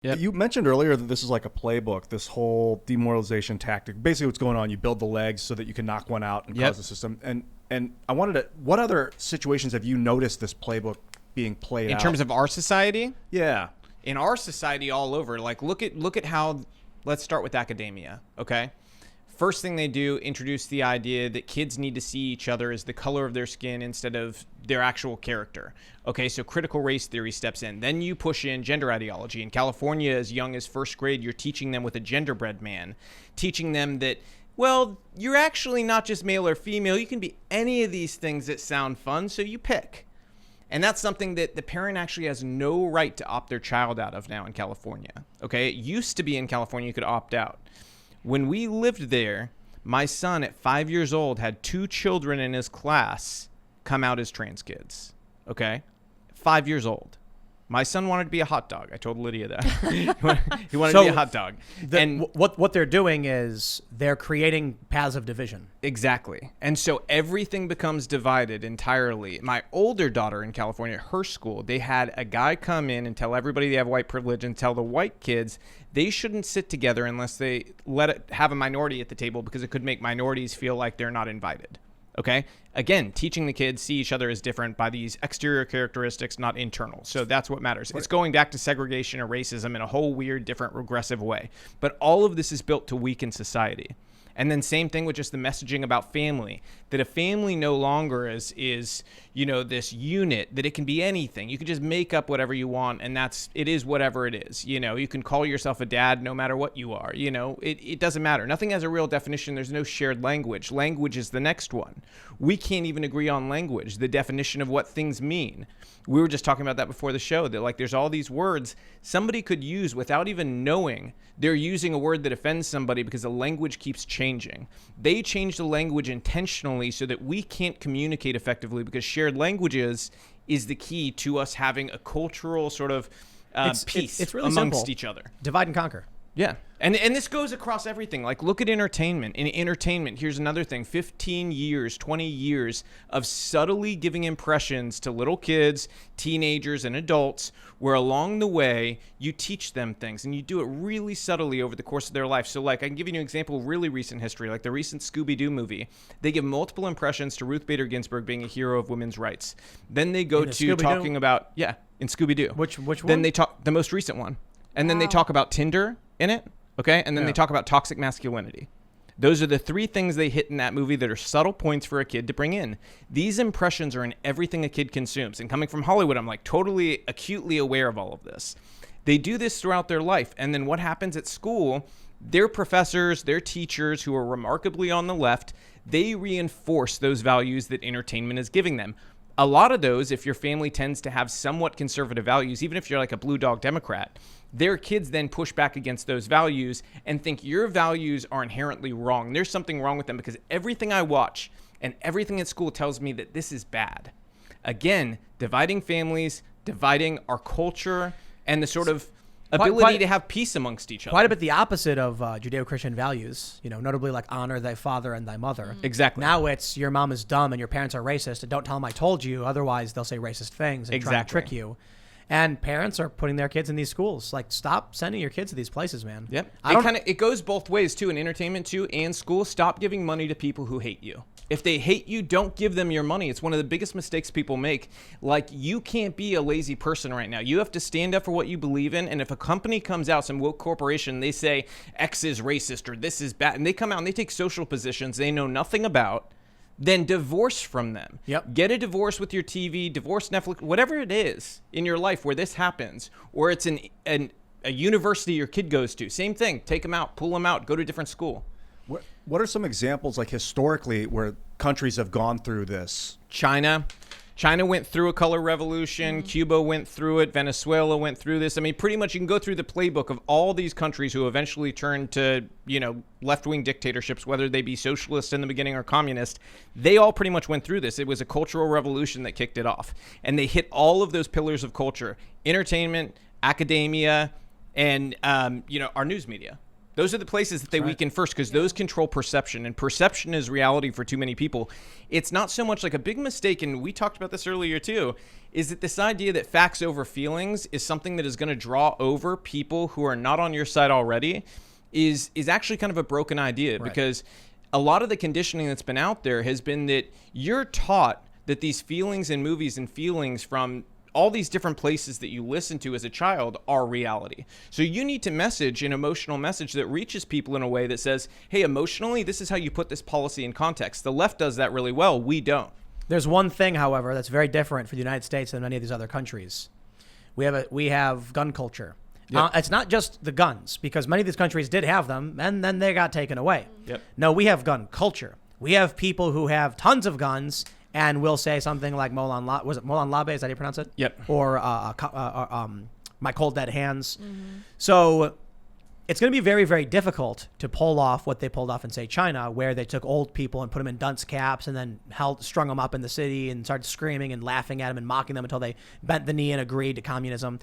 Yep. You mentioned earlier that this is like a playbook, this whole demoralization tactic. Basically what's going on, you build the legs so that you can knock one out and cause the system. And I wanted to, what other situations have you noticed this playbook being played out? In terms of our society? Yeah. In our society all over, like look at how, let's start with academia, okay? First thing they do, introduce the idea that kids need to see each other as the color of their skin instead of their actual character. Okay, so critical race theory steps in. Then you push in gender ideology. In California, as young as first grade, you're teaching them with a genderbread man, teaching them that, well, you're actually not just male or female. You can be any of these things that sound fun, so you pick. And that's something that the parent actually has no right to opt their child out of now in California. Okay, it used to be in California you could opt out. When we lived there, my son at 5 years old had 2 children in his class come out as trans kids. Okay? 5 years old. My son wanted to be a hot dog. I told Lydia that. he wanted to be a hot dog. And what they're doing is they're creating paths of division. Exactly. And so everything becomes divided entirely. My older daughter in California, at her school, they had a guy come in and tell everybody they have white privilege and tell the white kids they shouldn't sit together unless they have a minority at the table because it could make minorities feel like they're not invited. Okay? Again, teaching the kids see each other as different by these exterior characteristics, not internal. So that's what matters. It's going back to segregation or racism in a whole weird, different, regressive way. But all of this is built to weaken society. And then same thing with just the messaging about family, that a family no longer is this unit, that it can be anything. You can just make up whatever you want, and it is whatever it is. You can call yourself a dad no matter what you are. It doesn't matter. Nothing has a real definition. There's no shared language. Language is the next one. We can't even agree on language, the definition of what things mean. We were just talking about that before the show, that there's all these words somebody could use without even knowing they're using a word that offends somebody because the language keeps changing. They change the language intentionally so that we can't communicate effectively because shared languages is the key to us having a cultural sort of peace it's really amongst simple. each other. Divide and conquer. Yeah. And this goes across everything. Look at entertainment. In entertainment, here's another thing. 15 years, 20 years of subtly giving impressions to little kids, teenagers, and adults where along the way you teach them things and you do it really subtly over the course of their life. So I can give you an example of really recent history, like the recent Scooby-Doo movie. They give multiple impressions to Ruth Bader Ginsburg being a hero of women's rights. Then they go to talking about, in Scooby-Doo. Which one? Then they talk, the most recent one. And then they talk about Tinder in it. Okay, and then they talk about toxic masculinity. Those are the 3 things they hit in that movie that are subtle points for a kid to bring in. These impressions are in everything a kid consumes. And coming from Hollywood, I'm totally acutely aware of all of this. They do this throughout their life. And then what happens at school, their professors, their teachers who are remarkably on the left, they reinforce those values that entertainment is giving them. A lot of those, if your family tends to have somewhat conservative values, even if you're like a blue dog Democrat, their kids then push back against those values and think your values are inherently wrong. There's something wrong with them because everything I watch and everything at school tells me that this is bad. Again, dividing families, dividing our culture, and the sort of ability to have peace amongst each other. Quite a bit the opposite of Judeo-Christian values, notably like honor thy father and thy mother. Exactly. Now it's your mom is dumb and your parents are racist and don't tell them I told you, otherwise they'll say racist things and try to trick you. And parents are putting their kids in these schools. Stop sending your kids to these places, man. Yep. It goes both ways too, in entertainment too, and school. Stop giving money to people who hate you. If they hate you, don't give them your money. It's one of the biggest mistakes people make. You can't be a lazy person right now. You have to stand up for what you believe in. And if a company comes out, some woke corporation, they say X is racist or this is bad, and they come out and they take social positions they know nothing about, then divorce from them. Yep. Get a divorce with your TV, divorce Netflix, whatever it is in your life where this happens, or it's a university your kid goes to. Same thing. Take them out, pull them out, go to a different school. What are some examples, historically, where countries have gone through this? China went through a color revolution. Cuba went through it. Venezuela went through this. I mean, pretty much you can go through the playbook of all these countries who eventually turned to, left-wing dictatorships, whether they be socialist in the beginning or communist. They all pretty much went through this. It was a cultural revolution that kicked it off. And they hit all of those pillars of culture: entertainment, academia, and, our news media. Those are the places that they weaken first, because those control perception, and perception is reality for too many people. It's not so much like a big mistake, and we talked about this earlier too, is that this idea that facts over feelings is something that is going to draw over people who are not on your side already is actually kind of a broken idea, because a lot of the conditioning that's been out there has been that you're taught that these feelings in movies and feelings from all these different places that you listen to as a child are reality. So you need to message an emotional message that reaches people in a way that says, hey, emotionally, this is how you put this policy in context. The left does that really well. We don't. There's one thing, however, that's very different for the United States than many of these other countries. We have gun culture. Yep. It's not just the guns, because many of these countries did have them, and then they got taken away. Yep. No, we have gun culture. We have people who have tons of guns and will say something like Molan Labe, is that how you pronounce it? Yep. Or My Cold Dead Hands. So it's going to be very, very difficult to pull off what they pulled off in, say, China, where they took old people and put them in dunce caps and then strung them up in the city and started screaming and laughing at them and mocking them until they bent the knee and agreed to communism.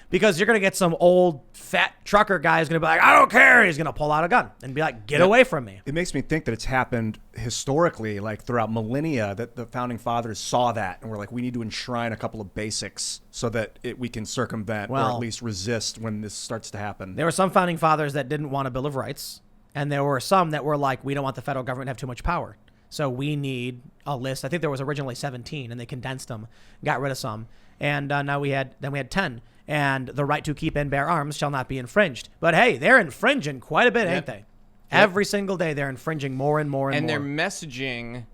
Because you're going to get some old fat trucker guy who's going to be like, I don't care. He's going to pull out a gun and be like, get away from me. It makes me think that it's happened historically, like throughout millennia, that the founding fathers saw that and were like, we need to enshrine a couple of basics so that we can circumvent or at least resist when this starts to happen. There were some founding fathers that didn't want a Bill of Rights, and there were some that were like, we don't want the federal government to have too much power. So we need a list. I think there was originally 17, and they condensed them, got rid of some. And now we had 10. And the right to keep and bear arms shall not be infringed. But hey, they're infringing quite a bit, ain't they? Every single day they're infringing more and more and more. And they're messaging.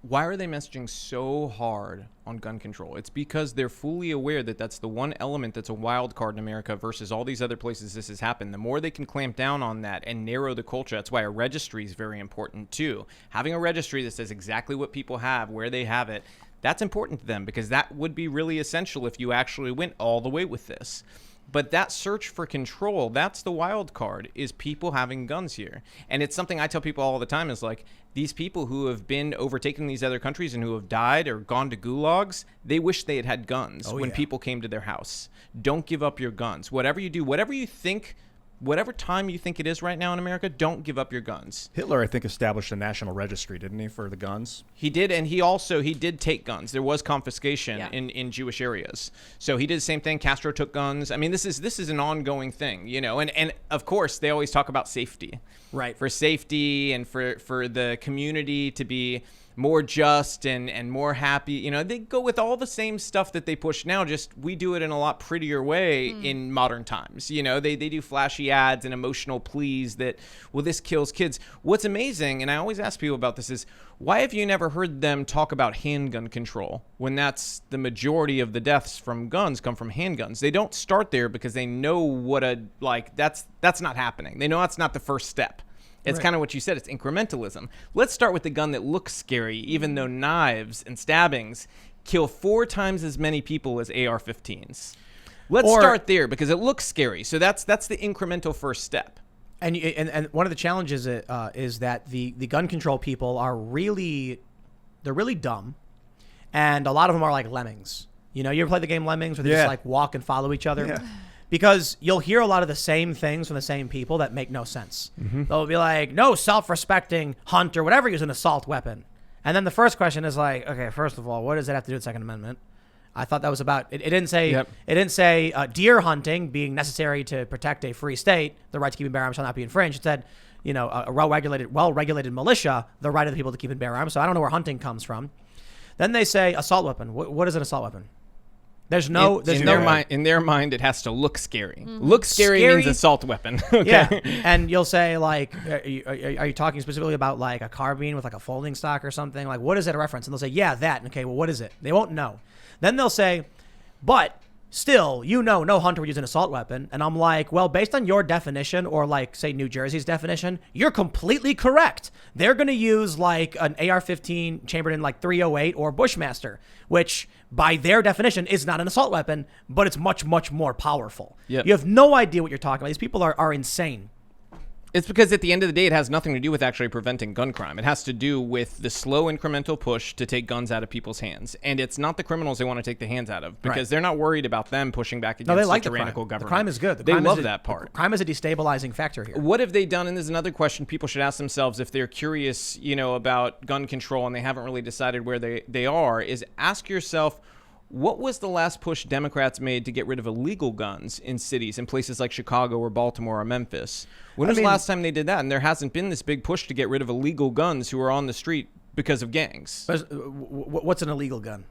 Why are they messaging so hard on gun control? It's because they're fully aware that that's the one element that's a wild card in America versus all these other places this has happened. The more they can clamp down on that and narrow the culture, that's why a registry is very important too. Having a registry that says exactly what people have, where they have it, that's important to them, because that would be really essential if you actually went all the way with this. But that search for control, that's the wild card, is people having guns here. And it's something I tell people all the time is like, these people who have been overtaken in these other countries and who have died or gone to gulags, they wish they had had guns when people came to their house. Don't give up your guns. Whatever you do, whatever you think, whatever time you think it is right now in America, don't give up your guns. Hitler, I think, established a national registry, didn't he, for the guns? He did, and he did take guns. There was confiscation in Jewish areas. So he did the same thing. Castro took guns. I mean, this is an ongoing thing, you know. And of course, they always talk about safety. Right. For safety and for the community to be more just and more happy. You know, they go with all the same stuff that they push now, just we do it in a lot prettier way in modern times. You know, they do flashy ads and emotional pleas that, well, this kills kids. What's amazing, and I always ask people about this, is why have you never heard them talk about handgun control when that's the majority of the deaths from guns come from handguns? They don't start there because they know that's not happening. They know that's not the first step. It's kind of what you said. It's incrementalism. Let's start with the gun that looks scary, even though knives and stabbings kill 4 times as many people as AR-15s. Let's start there because it looks scary. So that's the incremental first step. And one of the challenges is that the gun control people are really dumb, and a lot of them are like lemmings. You know, you ever play the game Lemmings where they just like walk and follow each other? Yeah. Because you'll hear a lot of the same things from the same people that make no sense. Mm-hmm. They'll be like, no self-respecting hunt or whatever use an assault weapon. And then the first question is like, okay, first of all, what does it have to do with the Second Amendment? I thought that was about it. It didn't say deer hunting being necessary to protect a free state, the right to keep and bear arms shall not be infringed. It said, you know, a well-regulated militia, the right of the people to keep and bear arms. So I don't know where hunting comes from. Then they say assault weapon. What is an assault weapon? In their mind, it has to look scary. Mm-hmm. Look scary means assault weapon. Okay. Yeah, and you'll say like, are you talking specifically about like a carbine with like a folding stock or something? Like, what is it a reference? And they'll say, yeah, that. Okay, well, what is it? They won't know. Then they'll say, but still, no hunter would use an assault weapon. And I'm like, well, based on your definition or like, say, New Jersey's definition, you're completely correct. They're going to use like an AR-15 chambered in like .308 or Bushmaster, which by their definition is not an assault weapon, but it's much, much more powerful. Yep. You have no idea what you're talking about. These people are insane. It's because at the end of the day, it has nothing to do with actually preventing gun crime. It has to do with the slow incremental push to take guns out of people's hands. And it's not the criminals they want to take the hands out of because they're not worried about them pushing back against the tyrannical government. The crime is good. They love that part. Crime is a destabilizing factor here. What have they done? And there's another question people should ask themselves if they're curious, about gun control and they haven't really decided where they are, is ask yourself, what was the last push Democrats made to get rid of illegal guns in cities, in places like Chicago or Baltimore or Memphis? When was the last time they did that? And there hasn't been this big push to get rid of illegal guns who are on the street because of gangs. What's an illegal gun?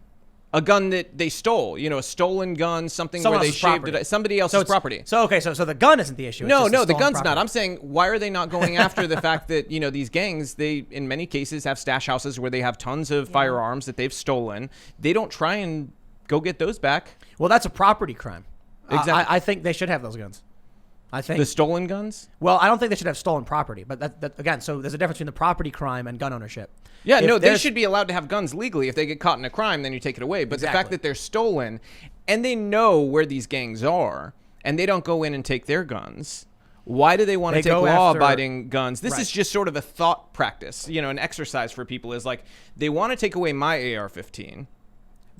A gun that they stole, a stolen gun, something Someone where they else's shaved property. it, somebody else's property. So the gun isn't the issue. No, the stolen gun's property. not. I'm saying, why are they not going after the fact that, these gangs, they, in many cases, have stash houses where they have tons of firearms that they've stolen. They don't try and go get those back. Well, that's a property crime. Exactly. I think they should have those guns. I think the stolen guns. Well, I don't think they should have stolen property, but that again. So there's a difference between the property crime and gun ownership. Yeah, no, they should be allowed to have guns legally. If they get caught in a crime, then you take it away. But Exactly. the fact that they're stolen, and they know where these gangs are, and they don't go in and take their guns. Why do they want to take law-abiding guns? This is just sort of a thought practice, an exercise for people. Is like they want to take away my AR-15.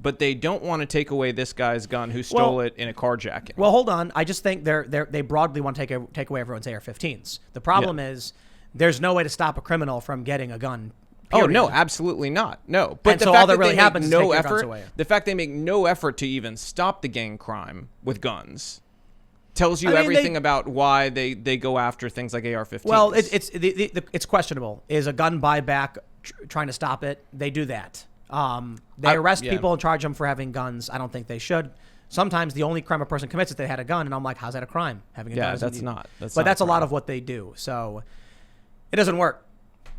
But they don't want to take away this guy's gun who stole it in a carjacking. Well, hold on. I just think they broadly want to take away everyone's AR-15s. The problem is there's no way to stop a criminal from getting a gun. Period. Oh no, absolutely not. No, but And the so fact all that that really they happens make is no take their guns effort, away. the fact they make no effort to even stop the gang crime with guns, tells you I mean, everything about why they go after things like AR-15s. Well, it's questionable. Is a gun buyback trying to stop it? They do that. They arrest people and charge them for having guns. I don't think they should. Sometimes the only crime a person commits is they had a gun, and I'm like, how's that a crime? Having a gun. That's not. But that's a lot of what they do. So it doesn't work.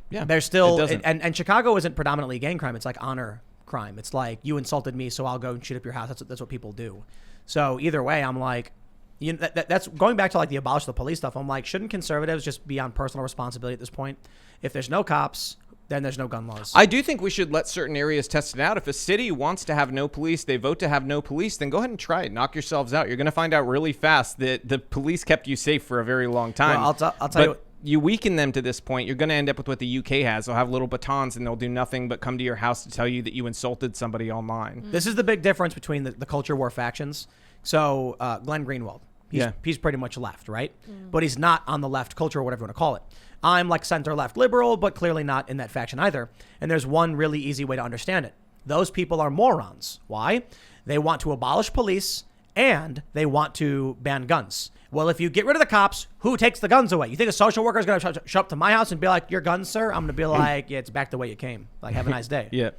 Yeah, there's still, it doesn't. And Chicago isn't predominantly gang crime. It's like honor crime. It's like you insulted me, so I'll go and shoot up your house. That's what people do. So either way, I'm like, that's going back to like the abolish the police stuff. I'm like, shouldn't conservatives just be on personal responsibility at this point? If there's no cops, then there's no gun laws. I do think we should let certain areas test it out. If a city wants to have no police, they vote to have no police, then go ahead and try it. Knock yourselves out. You're going to find out really fast that the police kept you safe for a very long time. Well, I'll tell you what. You weaken them to this point, you're going to end up with what the UK has. They'll have little batons and they'll do nothing but come to your house to tell you that you insulted somebody online. This is the big difference between the culture war factions. So Glenn Greenwald, he's pretty much left, right? But he's not on the left culture or whatever you want to call it. I'm like center-left liberal, but clearly not in that faction either. And there's one really easy way to understand it. Those people are morons. Why? They want to abolish police and they want to ban guns. Well, if you get rid of the cops, who takes the guns away? You think a social worker is going to show up to my house and be like, your guns, sir? I'm going to be like, yeah, it's back the way you came. Like, have a nice day. Yeah.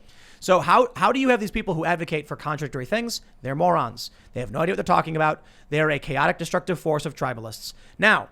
So how do you have these people who advocate for contradictory things? They're morons. They have no idea what they're talking about. They're a chaotic, destructive force of tribalists. Now,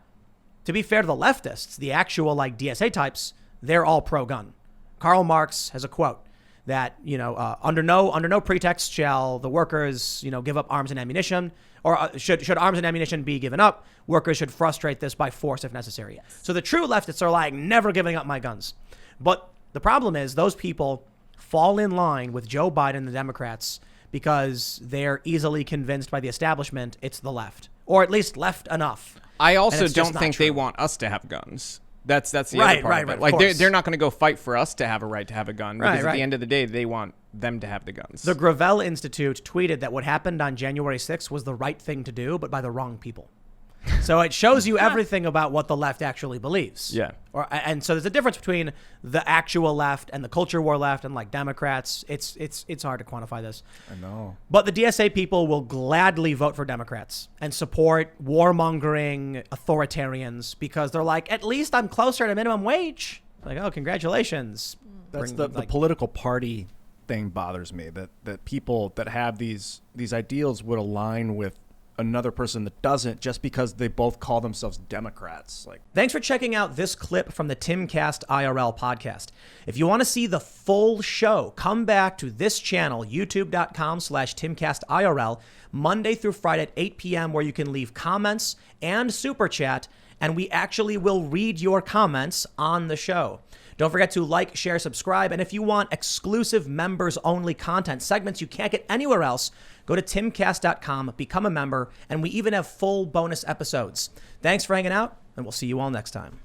to be fair to the leftists, the actual like DSA types, they're all pro-gun. Karl Marx has a quote that, under no pretext shall the workers, give up arms and ammunition, or should arms and ammunition be given up, workers should frustrate this by force if necessary. Yes. So the true leftists are like, never giving up my guns. But the problem is those people fall in line with Joe Biden and the Democrats because they're easily convinced by the establishment it's the left, or at least left enough. I also don't think they want us to have guns. That's the other part of it. Like they're not going to go fight for us to have a right to have a gun because at the end of the day, they want them to have the guns. The Gravel Institute tweeted that what happened on January 6th was the right thing to do, but by the wrong people. So it shows you everything about what the left actually believes. Yeah. And so there's a difference between the actual left and the culture war left and like Democrats. It's hard to quantify this. I know. But the DSA people will gladly vote for Democrats and support warmongering authoritarians because they're like, at least I'm closer to minimum wage. Like, oh, congratulations. That's the political party thing bothers me, that people that have these ideals would align with another person that doesn't just because they both call themselves Democrats. Like, thanks for checking out this clip from the Timcast IRL podcast. If you want to see the full show, come back to this channel, youtube.com/TimcastIRL, Monday through Friday at 8 p.m., where you can leave comments and super chat, and we actually will read your comments on the show. Don't forget to like, share, subscribe, and if you want exclusive members-only content, segments you can't get anywhere else, go to timcast.com, become a member, and we even have full bonus episodes. Thanks for hanging out, and we'll see you all next time.